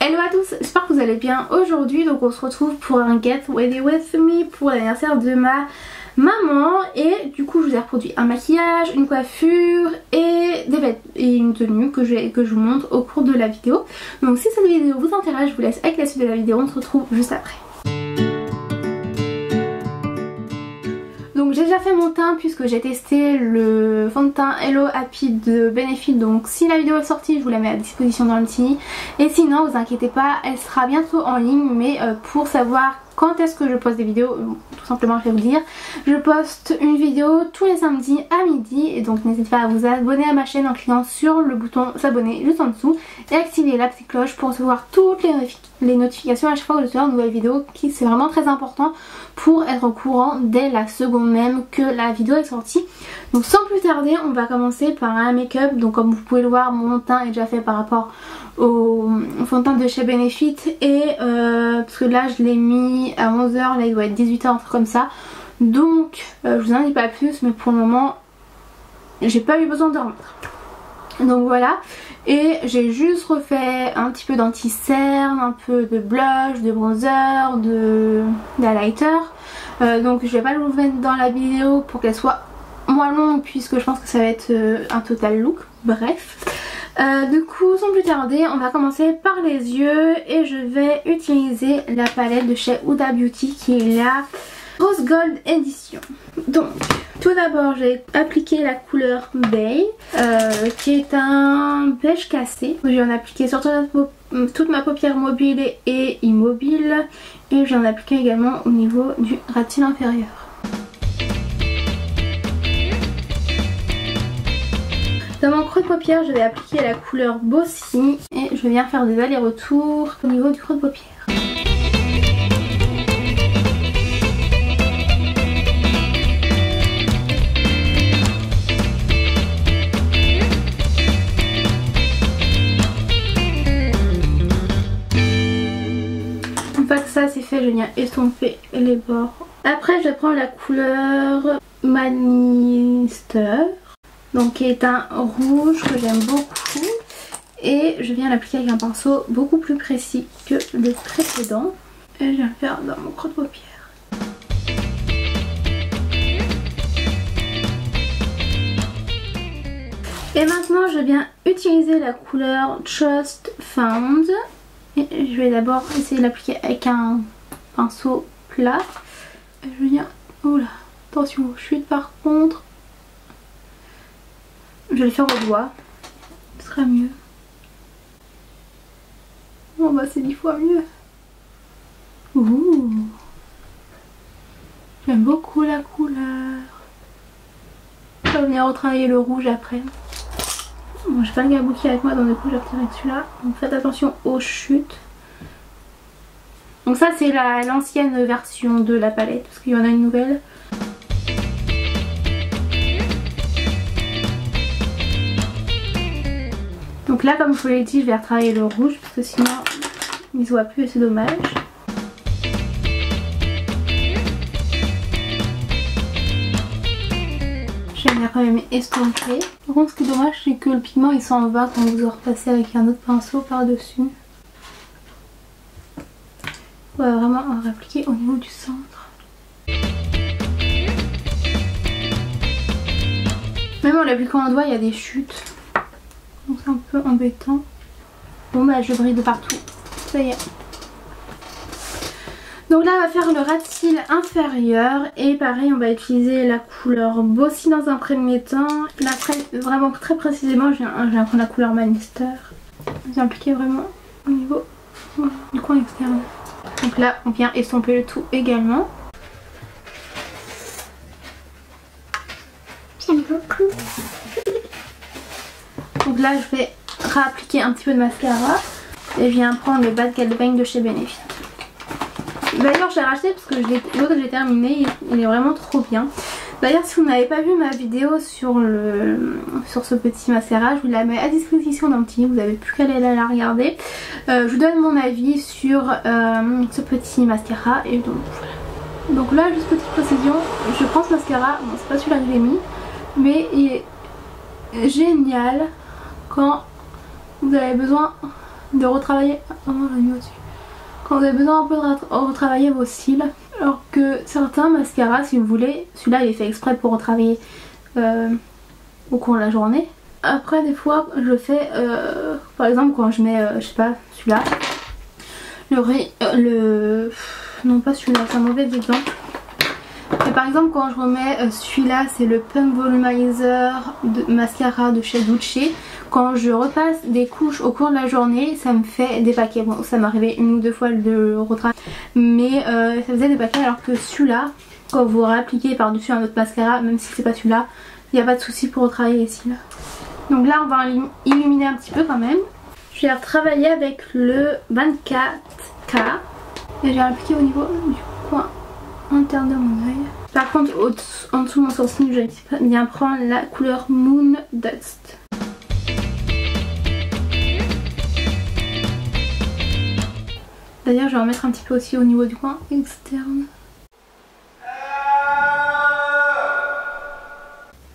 Hello à tous, j'espère que vous allez bien aujourd'hui. Donc on se retrouve pour un Get Ready With Me pour l'anniversaire de ma maman. Et du coup je vous ai reproduit un maquillage, une coiffure et une tenue que je vous montre au cours de la vidéo. Donc si cette vidéo vous intéresse, je vous laisse avec la suite de la vidéo, on se retrouve juste après. Donc j'ai déjà fait mon teint puisque j'ai testé le fond de teint Hello Happy de Benefit. Donc si la vidéo est sortie, je vous la mets à disposition dans le petit. Et sinon, vous inquiétez pas, elle sera bientôt en ligne. Mais pour savoir quand est-ce que je poste des vidéos, tout simplement je vais vous dire, je poste une vidéo tous les samedis à midi. Et donc n'hésitez pas à vous abonner à ma chaîne en cliquant sur le bouton s'abonner juste en dessous. Et activer la petite cloche pour recevoir toutes les notifications à chaque fois que je sors une nouvelle vidéo. C'est vraiment très important pour être au courant dès la seconde même que la vidéo est sortie. Donc sans plus tarder, on va commencer par un make-up. Donc comme vous pouvez le voir, mon teint est déjà fait par rapport au fond de teint de chez Benefit. Et parce que là je l'ai mis à 11h, là il doit être 18h, un truc comme ça. Donc je vous en dis pas plus, mais pour le moment j'ai pas eu besoin de remettre. Donc voilà. Et j'ai juste refait un petit peu d'anti-cerne, un peu de blush, de bronzer, d'highlighter. Donc je vais pas vous mettre dans la vidéo pour qu'elle soit moins longue puisque je pense que ça va être un total look. Bref. Du coup sans plus tarder, on va commencer par les yeux et je vais utiliser la palette de chez Huda Beauty qui est la Rose Gold Edition. Donc tout d'abord j'ai appliqué la couleur Bay qui est un beige cassé. Je vais en appliquer sur toute ma paupière mobile et immobile. Et je vais en appliquer également au niveau du ras de cils inférieur. Dans mon creux de paupière je vais appliquer la couleur Bossy et je viens faire des allers-retours au niveau du creux de paupière. Ça c'est fait, je viens estomper les bords. Après je prends la couleur Manister, donc qui est un rouge que j'aime beaucoup, et je viens l'appliquer avec un pinceau beaucoup plus précis que le précédent et je viens le faire dans mon creux de paupière. Et maintenant je viens utiliser la couleur Trust Found. Et je vais d'abord essayer de l'appliquer avec un pinceau plat. Et je viens... Oula, attention aux chutes par contre. Je vais le faire au doigt. Ce sera mieux. Oh bah c'est 10 fois mieux. Ouh. J'aime beaucoup la couleur. Je vais venir retravailler le rouge après. Bon, j'ai pas le kabuki avec moi donc du coup je vais retirer celui-là. Donc faites attention aux chutes. Donc ça c'est l'ancienne version de la palette parce qu'il y en a une nouvelle. Donc là comme je vous l'ai dit, je vais retravailler le rouge parce que sinon il se voit plus et c'est dommage. Je vais venir quand même estomper. Par contre ce qui est dommage c'est que le pigment il s'en va quand vous en repassez avec un autre pinceau par dessus. On va vraiment en réappliquer au niveau du centre. Même en l'appliquant en doigt il y a des chutes. Donc c'est un peu embêtant. Bon bah je brille de partout. Ça y est. Donc là on va faire le ras de cils inférieur et pareil on va utiliser la couleur Bossy dans un premier temps. Là vraiment très précisément je viens prendre la couleur Manister. Je viens appliquer vraiment au niveau du coin externe. Donc là on vient estomper le tout également. J'aime beaucoup. Donc là je vais réappliquer un petit peu de mascara et je viens prendre le Bad Gal Bang de chez Benefit. D'ailleurs je l'ai racheté parce que l'autre que j'ai terminé il est vraiment trop bien. D'ailleurs si vous n'avez pas vu ma vidéo sur ce petit mascara, je vous la mets à disposition dans le petit, vous n'avez plus qu'à aller la regarder. Je vous donne mon avis sur ce petit mascara et donc voilà. Donc là juste petite précision, je prends ce mascara, bon c'est pas celui-là que j'ai mis, mais il est génial quand vous avez besoin de retravailler quand vous avez besoin un peu de retravailler vos cils. Alors que certains mascaras, si vous voulez, celui-là il est fait exprès pour retravailler au cours de la journée. Après des fois je fais par exemple quand je mets je sais pas celui-là, non pas celui-là, c'est un mauvais exemple. Et par exemple quand je remets celui-là, c'est le Plump Volumizer de mascara de chez Gucci. Quand je repasse des couches au cours de la journée, ça me fait des paquets. Bon, ça m'est arrivé une ou deux fois de retravailler, mais ça faisait des paquets. Alors que celui-là, quand vous réappliquez par-dessus un autre mascara, même si c'est pas celui-là, il n'y a pas de souci pour retravailler les cils. Donc là on va illuminer un petit peu quand même. Je vais retravailler avec le 24K et je vais appliquer au niveau du coin interne de mon œil. Par contre en dessous de mon sourcil, je vais bien prendre la couleur Moon Dust. D'ailleurs je vais en mettre un petit peu aussi au niveau du coin externe.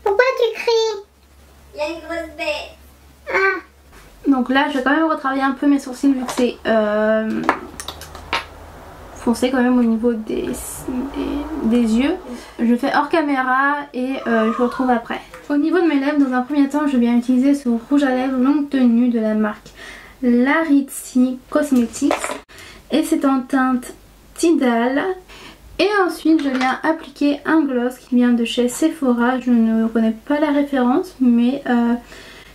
Pourquoi tu cries? Il y a une grosse bête. Ah. Donc là je vais quand même retravailler un peu mes sourcils vu que c'est foncé quand même au niveau des yeux. Je fais hors caméra et je vous retrouve après. Au niveau de mes lèvres, dans un premier temps je vais bien utiliser ce rouge à lèvres longue tenue de la marque Larizzi Cosmetics. Et c'est en teinte Tidal. Et ensuite je viens appliquer un gloss qui vient de chez Sephora. Je ne connais pas la référence mais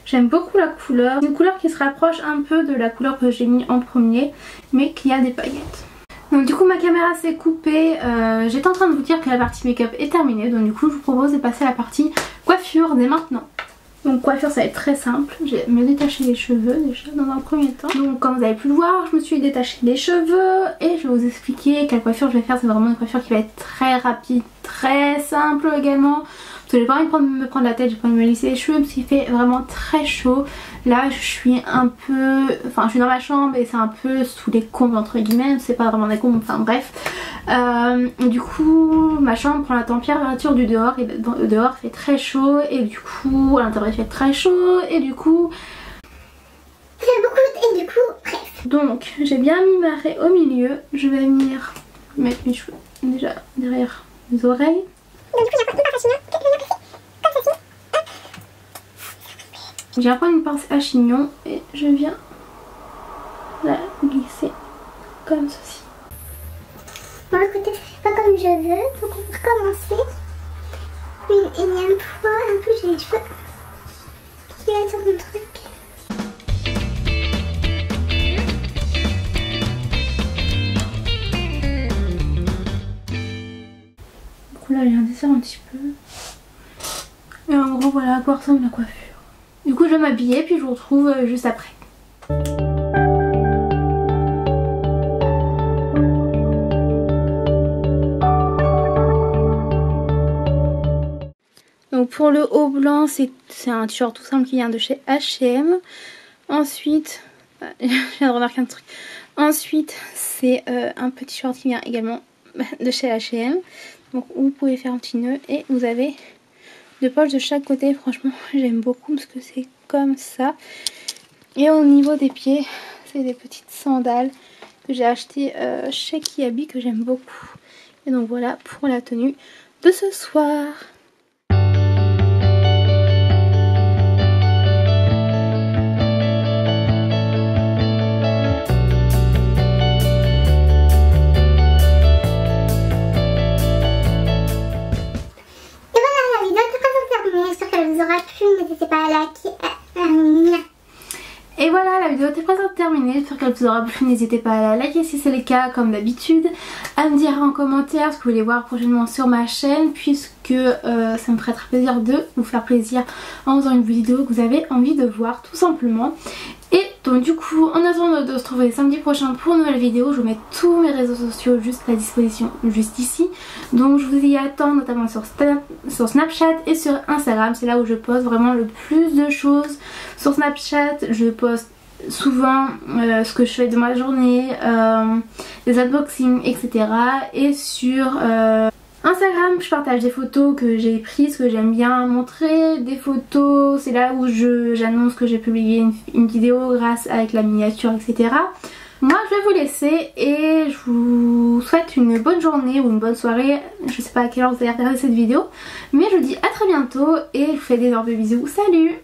j'aime beaucoup la couleur. C'est une couleur qui se rapproche un peu de la couleur que j'ai mis en premier mais qui a des paillettes. Donc du coup ma caméra s'est coupée. J'étais en train de vous dire que la partie make-up est terminée. Donc du coup je vous propose de passer à la partie coiffure dès maintenant. Donc coiffure ça va être très simple, je vais me détacher les cheveux déjà dans un premier temps. Donc comme vous avez pu le voir, je me suis détaché les cheveux et je vais vous expliquer quelle coiffure je vais faire. C'est vraiment une coiffure qui va être très rapide, très simple également. Parce que j'ai pas envie de me prendre la tête, j'ai pas envie de me lisser les cheveux parce qu'il fait vraiment très chaud. Là je suis un peu, enfin je suis dans ma chambre et c'est un peu sous les combles entre guillemets, c'est pas vraiment des combles, enfin bref. Du coup ma chambre prend la température du dehors et dehors fait très chaud et du coup à l'intérieur il fait très chaud et du coup c'est beaucoup et du coup bref. Donc j'ai bien mis ma raie au milieu, je vais venir mettre mes cheveux déjà derrière les oreilles. Je viens prendre une pince à chignon et je viens la glisser comme ceci. Bon écoutez, c'est pas comme je veux, donc on va recommencer. Une énième fois, un peu j'ai les cheveux qui viennent sur mon truc. Là je viens desserrer un petit peu. Et en gros voilà à quoi ressemble la coiffure. Du coup je vais m'habiller puis je vous retrouve juste après. Donc pour le haut blanc c'est un t-shirt tout simple qui vient de chez H&M. Ensuite, je viens de remarquer un truc. Ensuite c'est un petit short qui vient également de chez H&M. Donc vous pouvez faire un petit nœud et vous avez deux poches de chaque côté. Franchement j'aime beaucoup parce que c'est comme ça. Et au niveau des pieds c'est des petites sandales que j'ai achetées chez Kiabi que j'aime beaucoup. Et donc voilà pour la tenue de ce soir. Et voilà, la vidéo est presque terminée, j'espère qu'elle vous aura plu, n'hésitez pas à la liker si c'est le cas comme d'habitude, à me dire en commentaire ce que vous voulez voir prochainement sur ma chaîne puisque ça me ferait très plaisir de vous faire plaisir en faisant une vidéo que vous avez envie de voir tout simplement. Et donc du coup en attendant de se retrouver samedi prochain pour une nouvelle vidéo, je vous mets tous mes réseaux sociaux juste à disposition juste ici. Donc je vous y attends notamment sur Snapchat et sur Instagram, c'est là où je poste vraiment le plus de choses. Sur Snapchat je poste souvent ce que je fais de ma journée, des unboxings etc. Et sur Instagram, je partage des photos que j'ai prises, que j'aime bien montrer. Des photos, c'est là où j'annonce que j'ai publié une vidéo grâce avec la miniature, etc. Moi je vais vous laisser et je vous souhaite une bonne journée ou une bonne soirée. Je sais pas à quelle heure vous allez regarder cette vidéo, mais je vous dis à très bientôt et je vous fais d'énormes bisous. Salut!